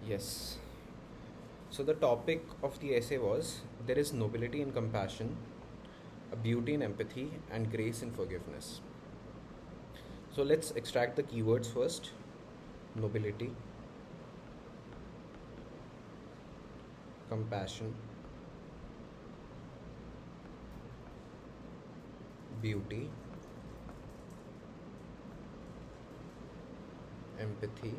Yes. So the topic of the essay was there is nobility in compassion, a beauty in empathy, and grace in forgiveness. So let's extract the keywords first. Nobility, compassion, beauty, empathy,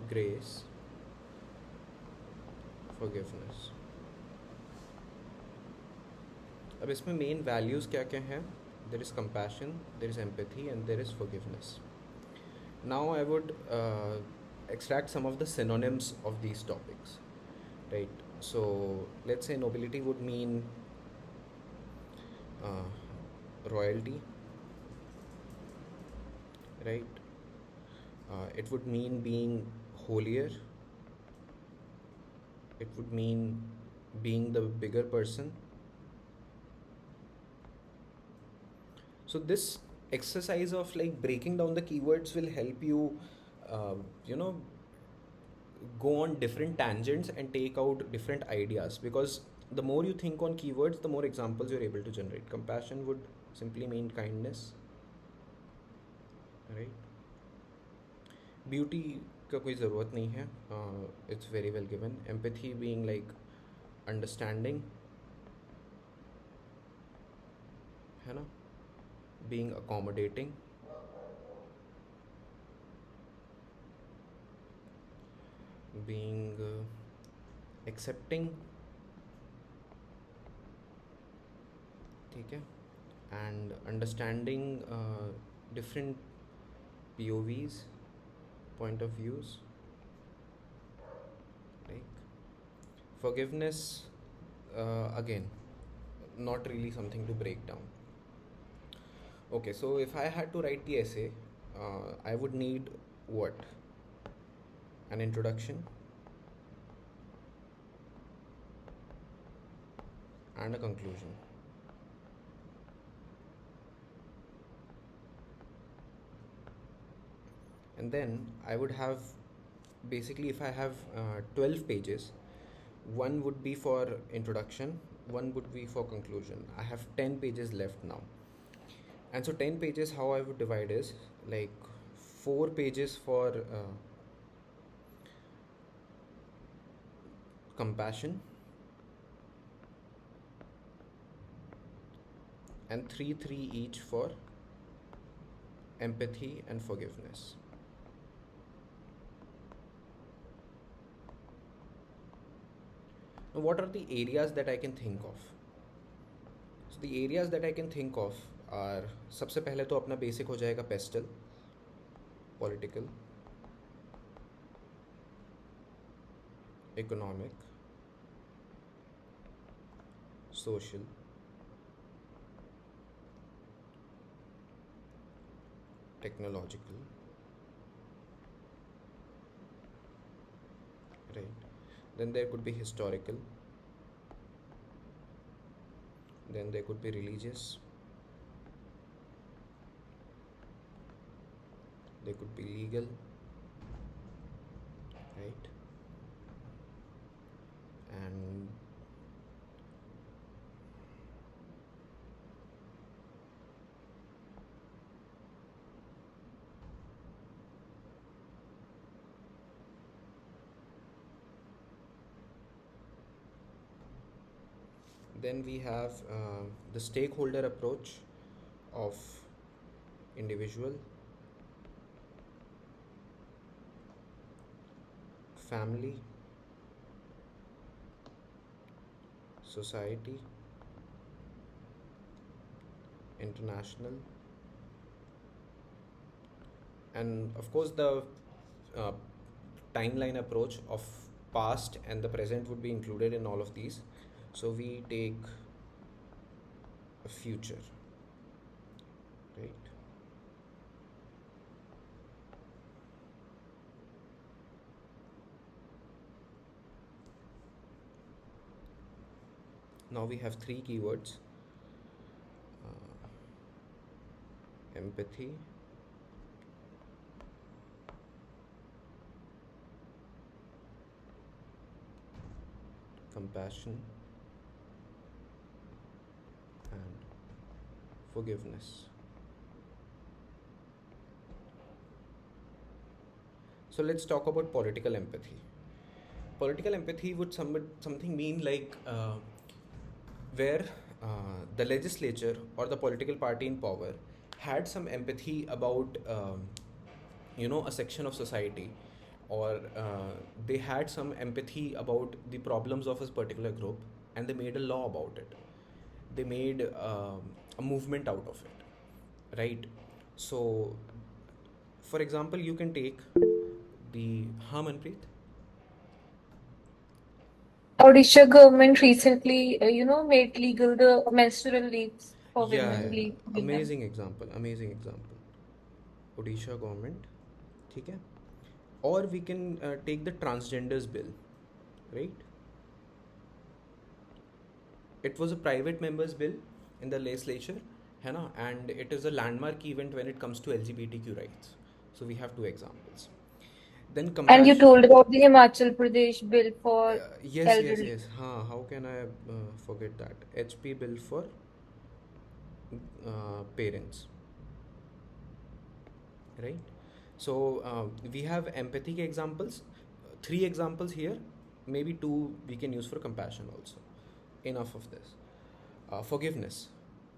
grace, forgiveness. अब इसमें main values क्या क्या हैं? There is compassion, there is empathy, and there is forgiveness. Now I would extract some of the synonyms of these topics, right? So let's say nobility would mean uh, royalty, right? It would mean being holier. It would mean being the bigger person. So this exercise of like breaking down the keywords will help you, uh, you know, go on different tangents and take out different ideas, because the more you think on keywords, the more examples you're able to generate. Compassion would simply mean kindness, right? Beauty का कोई ज़रूरत नहीं है, it's very well given. Empathy being like understanding, है ना, being accommodating, being accepting, ठीक है, and understanding different POVs, point of views, like forgiveness, again, not really something to break down. Okay, so if I had to write the essay, I would need what? An introduction and a conclusion. And then I would have, basically, if I have 12 pages, one would be for introduction, one would be for conclusion. I have 10 pages left now. And so 10 pages, how I would divide is like 4 pages for compassion and 3 each for empathy and forgiveness. Now, what are the areas that I can think of? So the areas that I can think of are, सबसे पहले तो अपना basic हो जाएगा pastel, political, economic, social, technological, right? Then there could be historical, then there could be religious, there could be legal, right? And then we have the stakeholder approach of individual, family, society, international, and of course the uh, timeline approach of past and the present would be included in all of these. So we take a future, right? Now we have 3 keywords: empathy, compassion and forgiveness. So let's talk about political empathy. Political empathy would something mean like where the legislature or the political party in power had some empathy about a section of society, or they had some empathy about the problems of a particular group, and they made a law about it. They made a movement out of it, right? So for example, you can take the Harmanpreet. Odisha government recently, made legal the menstrual leaves for Yeah, women, yeah. leave them. Amazing example, amazing example. Odisha government, ठीक है. Or we can take the transgenders bill, right? It was a private members bill in the legislature, है ना, and it is a landmark event when it comes to LGBTQ rights. So we have two examples. Then And you compassion. told about the Himachal Pradesh bill for Yes, yes, elderly. yes. How can I forget that? HP bill for parents, right? So we have empathic examples, three examples here, maybe two we can use for compassion also. Enough of this. Forgiveness.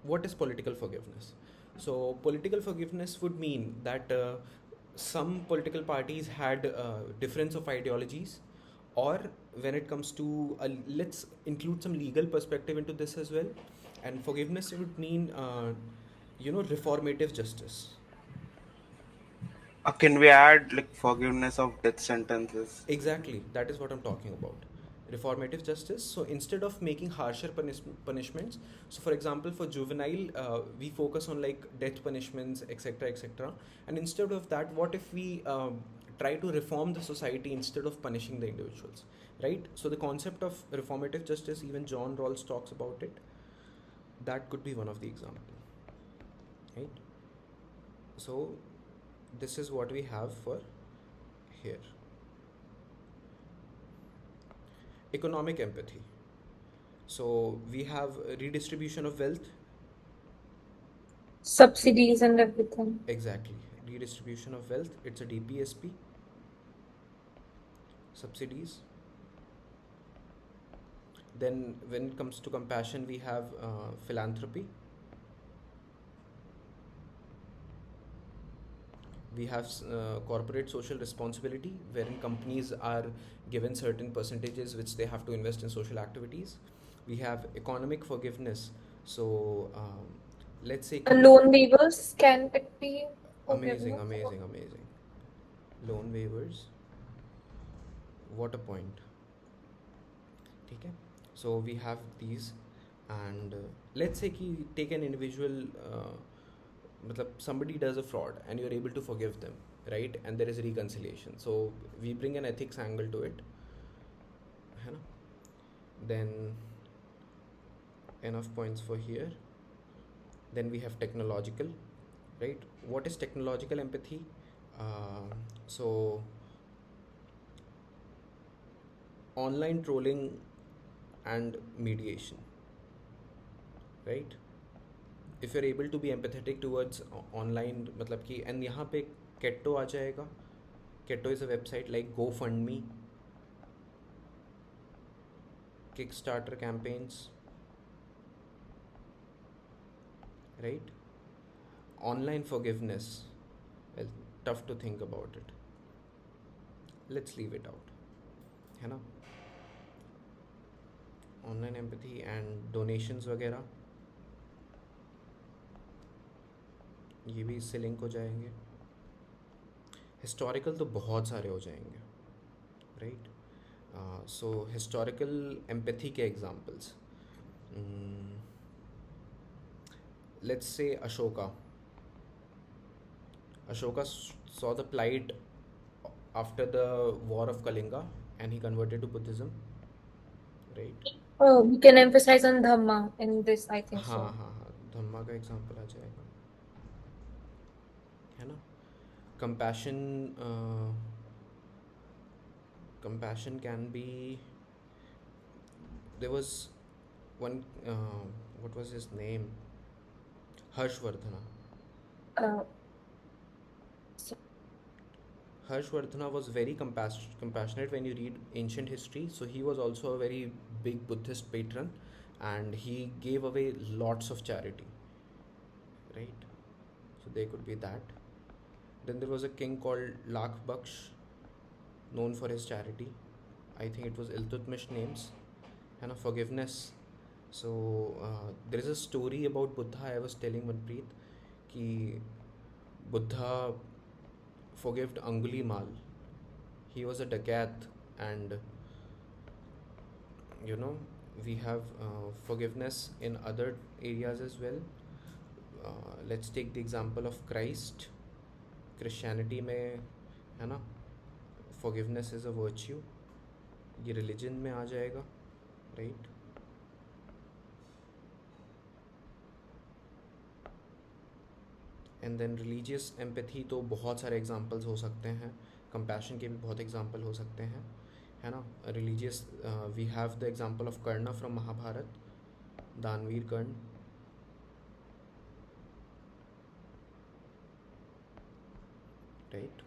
What is political forgiveness? So political forgiveness would mean that some political parties had difference of ideologies, or when it comes to let's include some legal perspective into this as well. And forgiveness would mean reformative justice. Can we add like forgiveness of death sentences? Exactly, that is what I'm talking about. Reformative justice. So instead of making harsher punishments, so for example, for juvenile, we focus on like death punishments, etc., etc. And instead of that, what if we try to reform the society instead of punishing the individuals, right? So the concept of reformative justice, even John Rawls talks about it. That could be one of the example, right? So this is what we have for here. Economic empathy. So we have redistribution of wealth. Subsidies and everything. Exactly. Redistribution of wealth. It's a DPSP. Subsidies. Then when it comes to compassion, we have philanthropy. We have corporate social responsibility, wherein companies are given certain percentages which they have to invest in social activities. We have economic forgiveness. So let's say Loan waivers, can it be amazing, forgiveness? amazing, amazing. Loan waivers. What a point. ठीक है. So we have these, and let's say कि take an individual, मतलब somebody does a fraud and you're able to forgive them, right? And there is reconciliation. So we bring an ethics angle to it, है ना? Then enough points for here. Then we have technological, right? What is technological empathy? So online trolling and mediation, right? If you're able to be empathetic towards online, मतलब कि, and यहाँ पे Ketto आ जाएगा. Ketto is a website like GoFundMe, Kickstarter campaigns, right? Online forgiveness, well, tough to think about it. Let's leave it out, है ना? Online empathy and donations वगैरह, ये भी इससे लिंक हो जाएंगे. हिस्टोरिकल तो बहुत सारे हो जाएंगे, राइट? सो हिस्टोरिकल एम्पैथी के examples, let's say Ashoka saw the plight after the war of Kalinga and he converted to Buddhism, right? Oh, we can emphasize on Dhamma in this, I think हाँ so. हाँ हाँ, धम्मा का example आ जाएगा, है ना? Compassion, compassion can be there was one, what was his name? Harshvardhana. Uh, so, Harshvardhana was very compassionate when you read ancient history. So he was also a very big Buddhist patron, and he gave away lots of charity, right? So there could be that. Then there was a king called Lakh Baksh, known for his charity. I think it was Iltutmish names, and a forgiveness. So there is a story about Buddha. I was telling Manpreet कि Buddha forgave Anguli Mal. He was a dacoit, and you know we have forgiveness in other areas as well. Let's take the example of Christ. Christianity में है ना, forgiveness is a virtue. ये religion में आ जाएगा, right? And then religious empathy तो बहुत सारे एग्जांपल्स हो सकते हैं, कंपैशन के भी बहुत एग्जांपल हो सकते हैं, है ना. Religious, we have the example of Karna from Mahabharata, दानवीर कर्ण. राइट.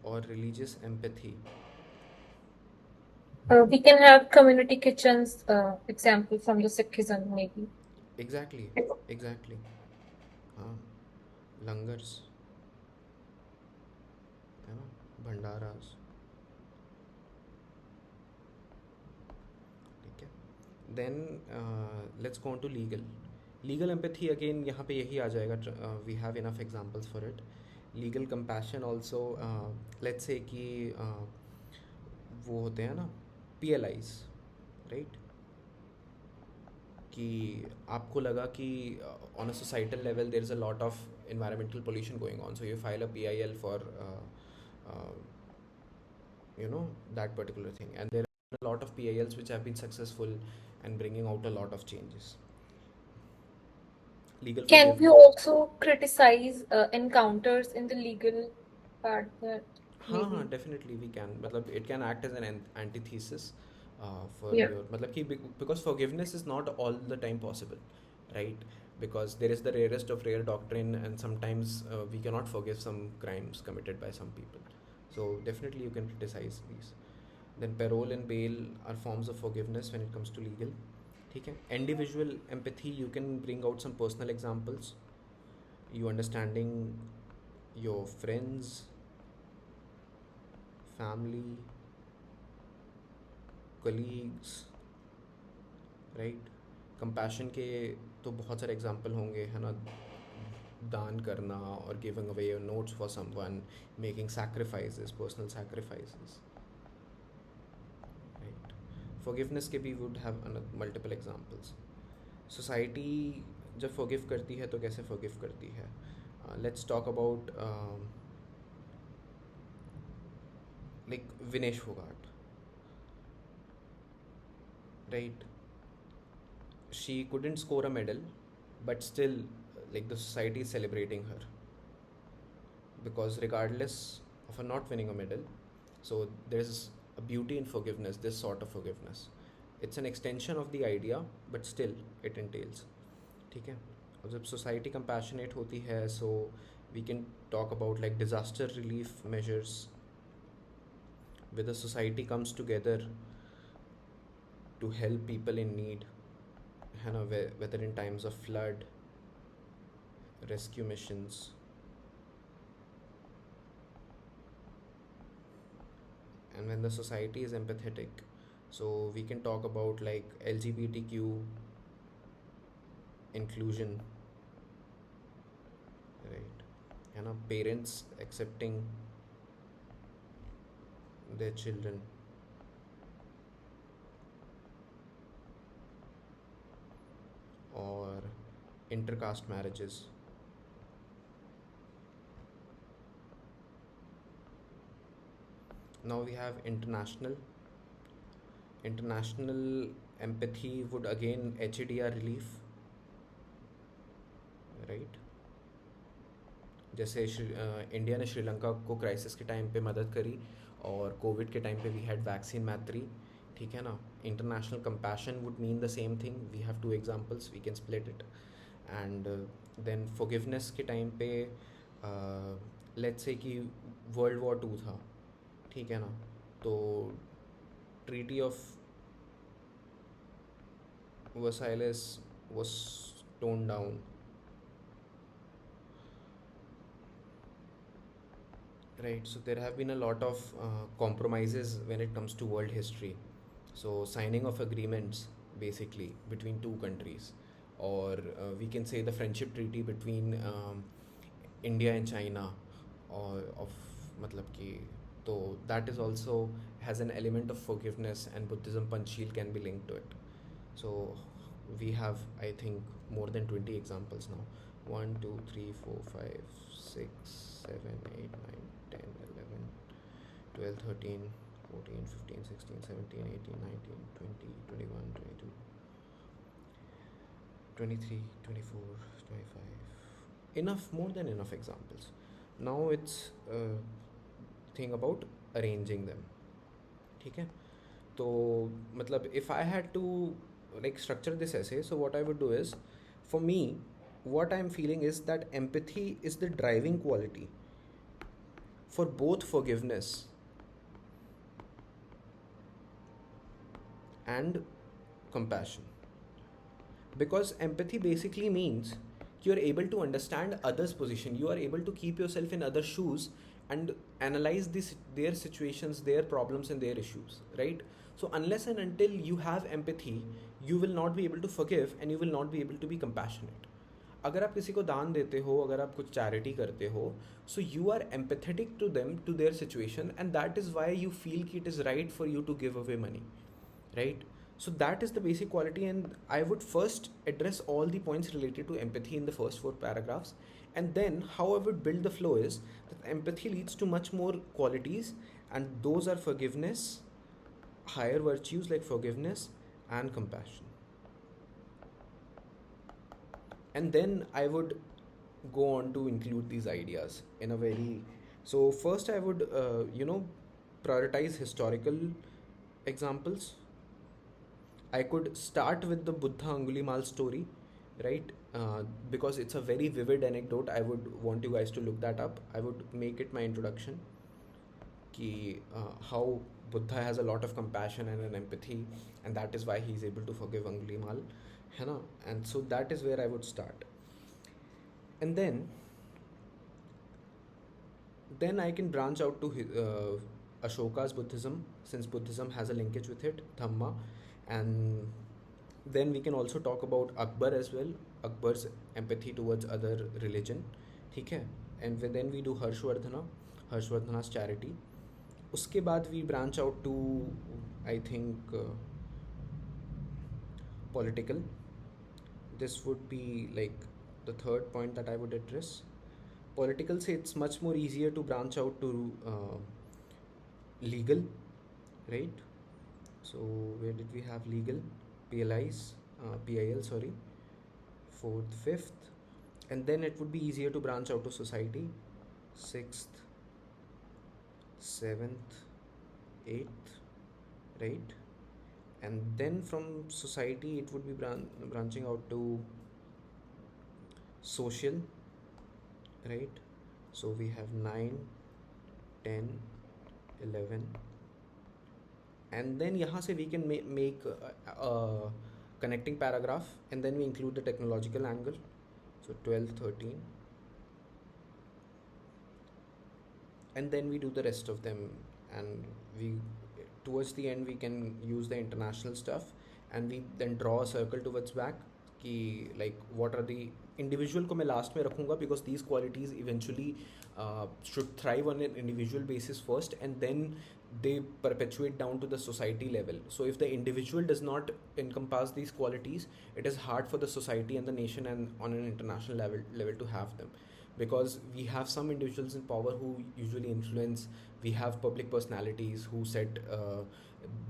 और religious empathy, we can have community kitchens, example from the Sikhism maybe. Exactly exactly. हाँ, लंगर्स, है ना, भंडारास. ठीक है. Then let's go on to legal empathy. Again यहाँ पे यही आ जाएगा, we have enough examples for it. Legal compassion also, let's say कि वो होते हैं ना PLIs, राइट, कि आपको लगा कि on a societal level there is a lot of environmental pollution going on, so you file a PIL for that particular thing, and there are a lot of PILs which have been successful and bringing out a lot of changes. Legal Can we forgiveness. also criticize encounters in the legal part that हाँ maybe? हाँ, definitely we can. मतलब it can act as an antithesis for Yeah. Your, मतलब कि because forgiveness is not all the time possible, right? Because there is the rarest of rare doctrine, and sometimes we cannot forgive some crimes committed by some people. So definitely you can criticize these. Then parole and bail are forms of forgiveness when it comes to legal. ठीक है. Individual empathy, you can bring out some personal examples. You understanding your friends, family, colleagues, right? Compassion के तो बहुत सारे example होंगे, है ना. दान करना और giving away your notes for someone, making sacrifices, personal sacrifices, right. Forgiveness के भी would have multiple examples. Society जब फॉरगिव करती है तो कैसे फॉरगिव करती है? Let's talk about like Vinesh Phogat, right. She couldn't score a medal, but still, like, the society is celebrating her, because regardless of her not winning a medal, so there's a beauty in forgiveness, this sort of forgiveness. It's an extension of the idea, but still it entails. ठीक है. और जब society compassionate होती है, so we can talk about like disaster relief measures, where the society comes together to help people in need, है ना, whether in times of flood, rescue missions. And when the society is empathetic, so we can talk about like LGBTQ inclusion, right, है ना, parents accepting their children, or intercaste marriages. Now we have international empathy would again HADR relief, right. जैसे India ने श्रीलंका को crisis के time पे मदद करी, और कोविड के टाइम पे वी हैड वैक्सीन मैत्री. ठीक है ना. International compassion would mean the same thing. We have two examples, we can split it. And then forgiveness के टाइम पे लेट्स से कि वर्ल्ड वॉर 2 था, ठीक है ना. तो treaty of Versailles was toned down, right? So there have been a lot of compromises when it comes to world history. So signing of agreements basically between two countries, or we can say the friendship treaty between India and China, or of matlab ki, so that is also has an element of forgiveness, and Buddhism Panchsheel can be linked to it. So we have, I think, more than 20 examples now. 1 2 3 4 5 6 7 8 9 10 11 12 13 14 15 16 17 18 19 20 21 22 23 24 25. Enough, more than enough examples. Now it's thing about arranging them. ठीक है. तो मतलब if I had to like structure this essay, so what I would do is, for me, what I'm feeling is that empathy is the driving quality for both forgiveness and compassion. Because empathy basically means you're able to understand others' position, you are able to keep yourself in other shoes and analyze their situations, their problems, and their issues, right? So unless and until you have empathy, you will not be able to forgive, and you will not be able to be compassionate. अगर आप किसी को दान देते हो, अगर आप कुछ चैरिटी करते हो, so you are empathetic to them, to their situation, and that is why you feel कि it is right for you to give away money, right? So that is the basic quality, and I would first address all the points related to empathy in the first 4 paragraphs, and then how I would build the flow is that empathy leads to much more qualities, and those are forgiveness, higher virtues like forgiveness and compassion. And then I would go on to include these ideas in a very, so first I would prioritize historical examples. I could start with the Buddha Angulimal story, right? Because it's a very vivid anecdote. I would want you guys to look that up. I would make it my introduction. Ki, how Buddha has a lot of compassion and an empathy, and that is why he is able to forgive Angulimal. है ना? And so that is where I would start. And then I can branch out to Ashoka's Buddhism, since Buddhism has a linkage with it, Dhamma. And then we can also talk about Akbar as well, Akbar's empathy towards other religion, ठीक है. And then we do Harshvardhana's charity. उसके बाद we branch out to, I think, political. This would be like the third point that I would address. Political, say it's much more easier to branch out to legal, right? So where did we have legal? PIL, sorry. 4th, 5th. And then it would be easier to branch out to society. 6th, 7th, 8th, right? And then from society it would be branching out to social, right? So we have 9, 10, 11. And then यहाँ से we can make a connecting paragraph, and then we include the technological angle. So 12, 13. And then we do the rest of them, and we towards the end we can use the international stuff, and we then draw a circle towards back कि like what are the individual को मैं last में रखूँगा, because these qualities eventually should thrive on an individual basis first, and then they perpetuate down to the society level. So if the individual does not encompass these qualities, it is hard for the society and the nation and on an international level to have them, because we have some individuals in power who usually influence. We have public personalities who set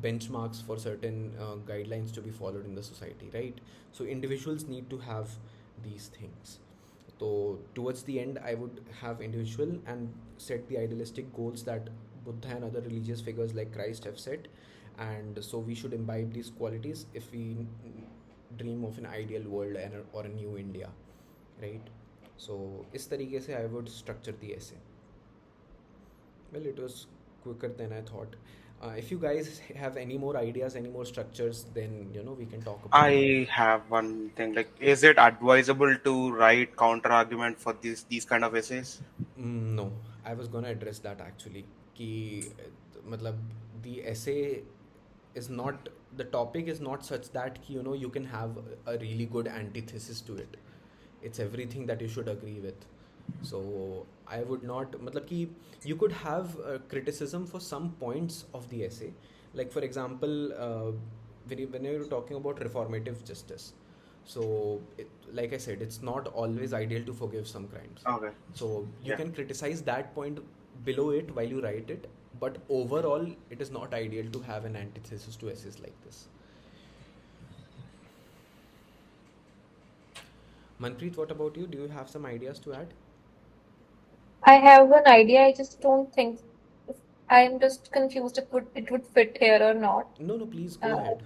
benchmarks for certain guidelines to be followed in the society, right? So individuals need to have these things. So towards the end I would have individual and set the idealistic goals that Buddha and other religious figures like Christ have set, and so we should imbibe these qualities if we dream of an ideal world or a new India, right? So इस तरीके से I would structure the essay. Well, it was quicker than I thought. If you guys have any more ideas, any more structures, then we can talk about it. I have one thing. Like, is it advisable to write counter argument for these kind of essays? No, I was gonna address that actually. कि मतलब the essay is not, the topic is not such that कि, you can have a really good antithesis to it. It's everything that you should agree with. So I would not मतलब कि you could have criticism for some points of the essay. Like for example, when you're talking about reformative justice, so like I said, it's not always ideal to forgive some crimes. Okay. So you Yeah. can criticize that point below it while you write it, but overall, it is not ideal to have an antithesis to essays like this. Manpreet, what about you? Do you have some ideas to add? I have an idea. I just don't think. I'm just confused if it would fit here or not. No, please go Uh, ahead.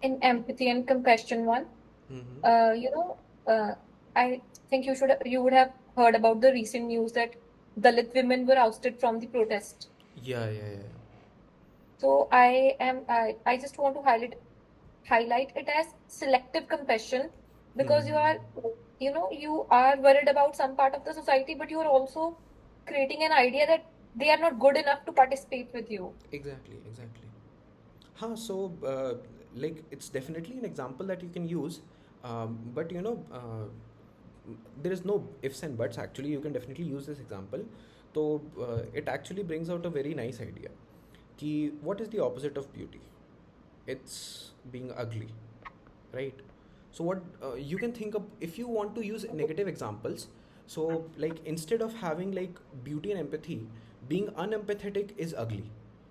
in empathy and compassion one, Mm-hmm. you know, I think you would have heard about the recent news that Dalit women were ousted from the protest. Yeah. So I just want to highlight it as selective compassion, because you are worried about some part of the society, but you are also creating an idea that they are not good enough to participate with you. Exactly. So like it's definitely an example that you can use, but there is no ifs and buts. Actually, you can definitely use this example. So it actually brings out a very nice idea. Ki what is the opposite of beauty? It's being ugly, right? So what you can think of if you want to use negative examples. So like instead of having like beauty and empathy, being unempathetic is ugly.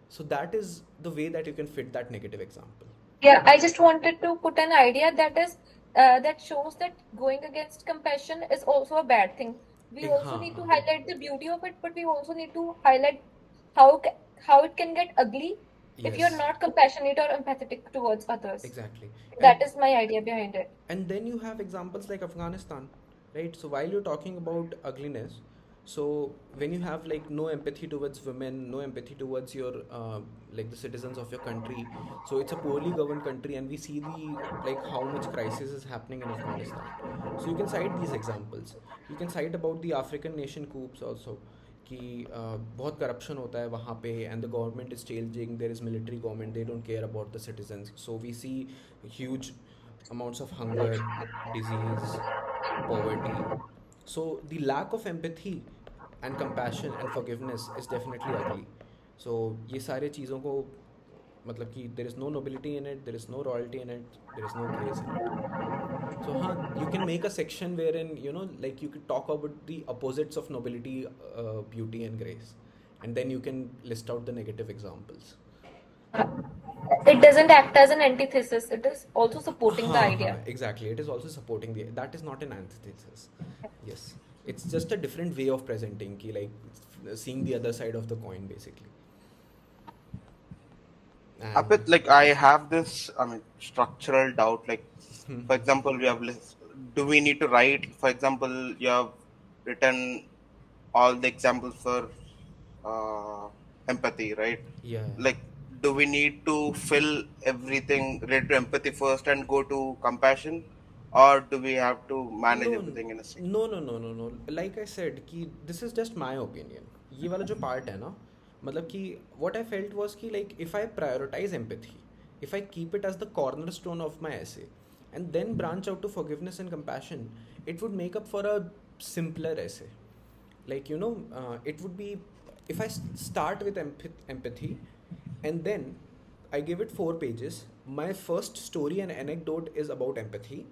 So that is the way that you can fit that negative example. Yeah, I just wanted to put an idea that shows that going against compassion is also a bad thing. We also need to हाँ. highlight the beauty of it, but we also need to highlight how how it can get ugly if you're Yes, not compassionate or empathetic towards others. exactly. That is my idea behind it. And then you have examples like Afghanistan, right? So while you're talking about ugliness, so when you have like no empathy towards women, no empathy towards your like the citizens of your country, so it's a poorly governed country, and we see the like how much crisis is happening in Afghanistan. So you can cite these examples. You can cite about the African nation coups also, कि बहुत corruption होता है वहाँ पे, and the government is changing, there is military government, they don't care about the citizens, so we see huge amounts of hunger, disease, poverty. So the lack of empathy and compassion and forgiveness is definitely ugly. So ये सारे चीज़ों को मतलब कि there is no nobility in it, there is no royalty in it, there is no grace in it. So you can make a section wherein like you could talk about the opposites of nobility, beauty and grace, and then you can list out the negative examples. It doesn't act as an antithesis, it is also supporting the हाँ idea. exactly, it is also supporting the, that is not an antithesis. Yes, it's just a different way of presenting ki like seeing the other side of the coin basically. Apit, And like I have this, I mean, structural doubt. Like, for example, do we need to write? For example, you have written all the examples for empathy, right? yeah. Like, do we need to fill everything related to empathy first and go to compassion, or do we have to manage No, everything in a single? no. Like I said, कि this is just my opinion. ये वाला जो part है ना, मतलब कि what I felt was कि like if I prioritize empathy, if I keep it as the cornerstone of my essay, and then branch out to forgiveness and compassion, it would make up for a simpler essay. Like it would be if I start with empathy, and then I give it 4 pages. My first story and anecdote is about empathy,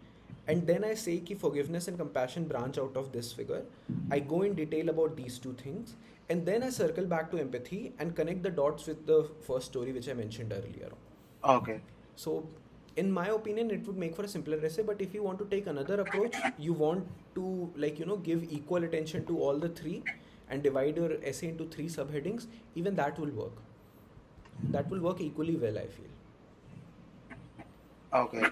and then I say कि forgiveness and compassion branch out of this figure. I go in detail about these two things, and then I circle back to empathy and connect the dots with the first story which I mentioned earlier. Okay. So, in my opinion, it would make for a simpler essay. But if you want to take another approach, you want to like give equal attention to all the three and divide your essay into 3 subheadings, even that will work. that will work equally well, I feel. Okay.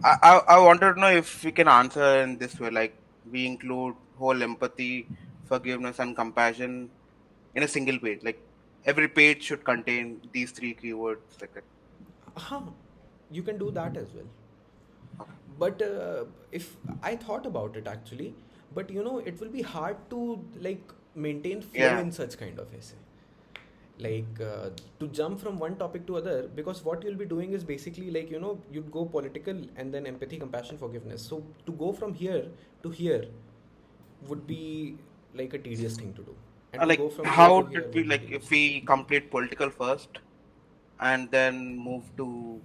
I wanted to know if we can answer in this way, like we include whole empathy, forgiveness, and compassion in a single page. Like every page should contain these three keywords. Like that. Huh, you can do that as well. Okay. But if I thought about it actually, but it will be hard to like maintain flow Yeah. in such kind of essay. Like to jump from one topic to other, because what you'll be doing is basically like you'd go political and then empathy, compassion, forgiveness. So to go from here to here would be like a tedious thing to do, and to Like go from here how to would here it be would be like tedious. if we complete political first and then move to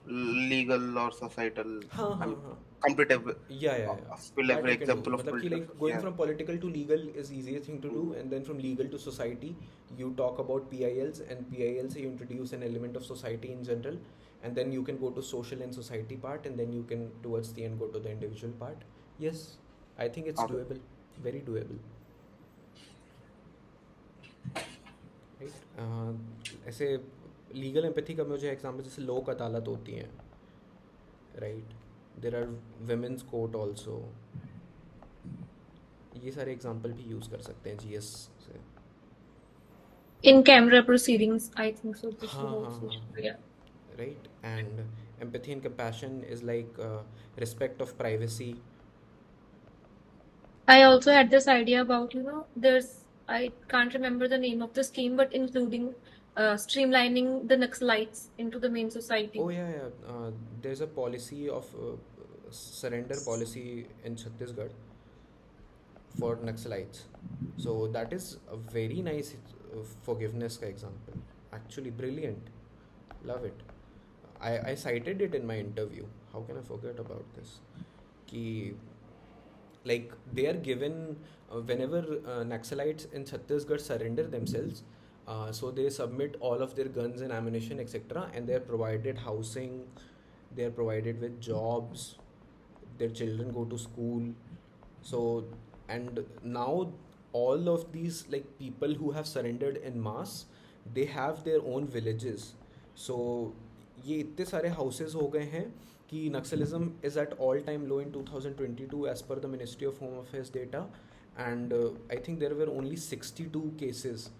legal or societal? हाँ I हाँ mean, हाँ complete every, yeah spill that every you can do. example of मतलब कि political like first. going Yeah. from political to legal is easiest thing to do, and then from legal to society you talk about PILs, and PILs you introduce an element of society in general, and then you can go to social and society part, and then you can towards the end go to the individual part. Yes, I think it's Okay. doable, very doable, right? ऐसे legal empathy का मुझे example जैसे लोक अदालत होती हैं, right? There are women's court also, ये सारे example भी use कर सकते हैं जीएस से. In camera proceedings, I think so. This हाँ will हाँ also, हाँ, yeah. Right. And empathy and compassion is like respect of privacy. I also had this idea about, I can't remember the name of the scheme, but including streamlining the Naxalites into the main society. Oh yeah, yeah. There's a policy of surrender policy in Chhattisgarh for Naxalites. So that is a very nice forgiveness का example. Actually brilliant. Love it. I cited it in my interview. How can I forget about this? कि like they are given whenever Naxalites in Chhattisgarh surrender themselves, so they submit all of their guns and ammunition, etc., and they are provided housing, they are provided with jobs, their children go to school. So, and now all of these like people who have surrendered in mass, they have their own villages. So ये इतने सारे houses हो गए हैं कि Naxalism is at all time low in 2022 as per the Ministry of Home Affairs data, and I think there were only 62 cases,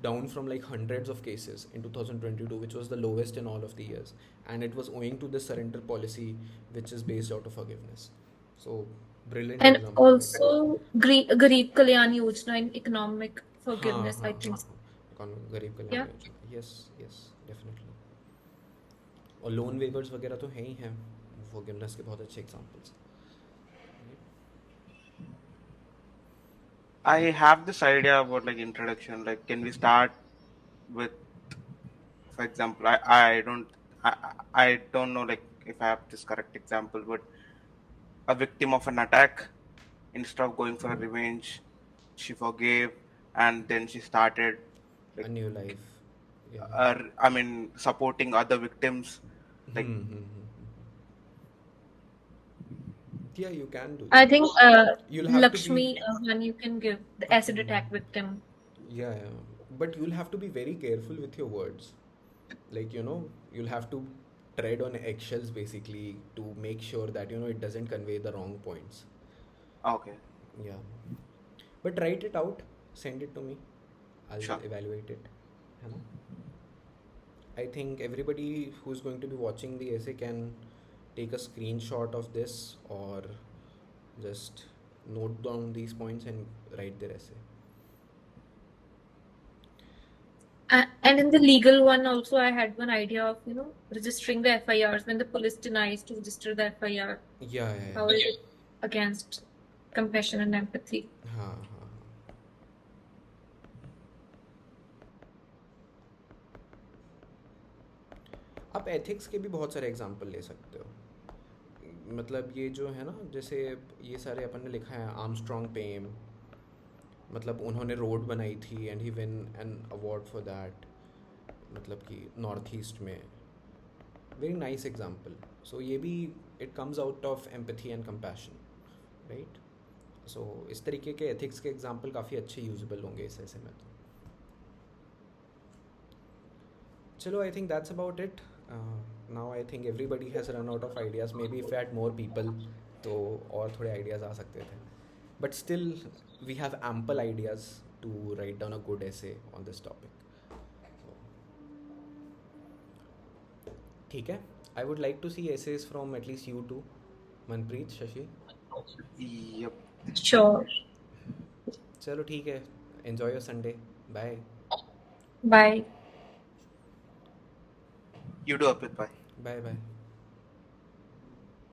down from like hundreds of cases in 2022, which was the lowest in all of the years, and it was owing to the surrender policy which is based out of forgiveness. So brilliant And example, right? also Garib Kalyan Yojana in economic हाँ forgiveness, हाँ I हाँ think. गरीब कल्याण Yeah. योजना, yes yes definitely. और loan weavers वगैरह तो हैं ही हैं, फॉरगिवनेस के बहुत अच्छे examples. I have this idea about like introduction. Like, can we start with, for example, I don't know like if I have this correct example, but a victim of an attack, instead of going for a revenge, she forgave, and then she started A like, new life, yeah. I mean, supporting other victims. Like, Yeah, you can do I that. think You'll have to be, Lakshmi, one you can give the acid attack victim. yeah, but you'll have to be very careful with your words. Like, you'll have to tread on eggshells basically to make sure that, it doesn't convey the wrong points. okay, Yeah. But write it out, send it to me. I'll sure. evaluate it. है ना? I think everybody who's going to be watching the essay can take a screenshot of this, or just note down these points and write their essay. And in the legal one also, I had one idea of, registering the FIRs when the police denies to register the FIR. Yeah, yeah, How yeah. is it against compassion and empathy? हाँ हाँ हाँ. आप ethics के भी बहुत सारे example ले सकते हो. मतलब ये जो है ना, जैसे ये सारे अपन ने लिखा है आर्मस्ट्रॉन्ग पेम, मतलब उन्होंने रोड बनाई थी and he win an award for that, मतलब कि नॉर्थ ईस्ट में. Very nice example. सो ये भी it comes out of empathy and compassion, right? So इस तरीके के एथिक्स के एग्जाम्पल काफ़ी अच्छे यूजेबल होंगे इस ऐसे में. तो चलो, I think that's about it. Now I think everybody has run out of ideas. Maybe if we had more people, तो और थोड़े ideas आ सकते थे. But still, we have ample ideas to write down a good essay on this topic. ठीक है. I would like to see essays from at least you two, Manpreet, Shashi. Yep. Sure. चलो ठीक है. Enjoy your Sunday. Bye. Bye. You do, Apit. Bye. Bye.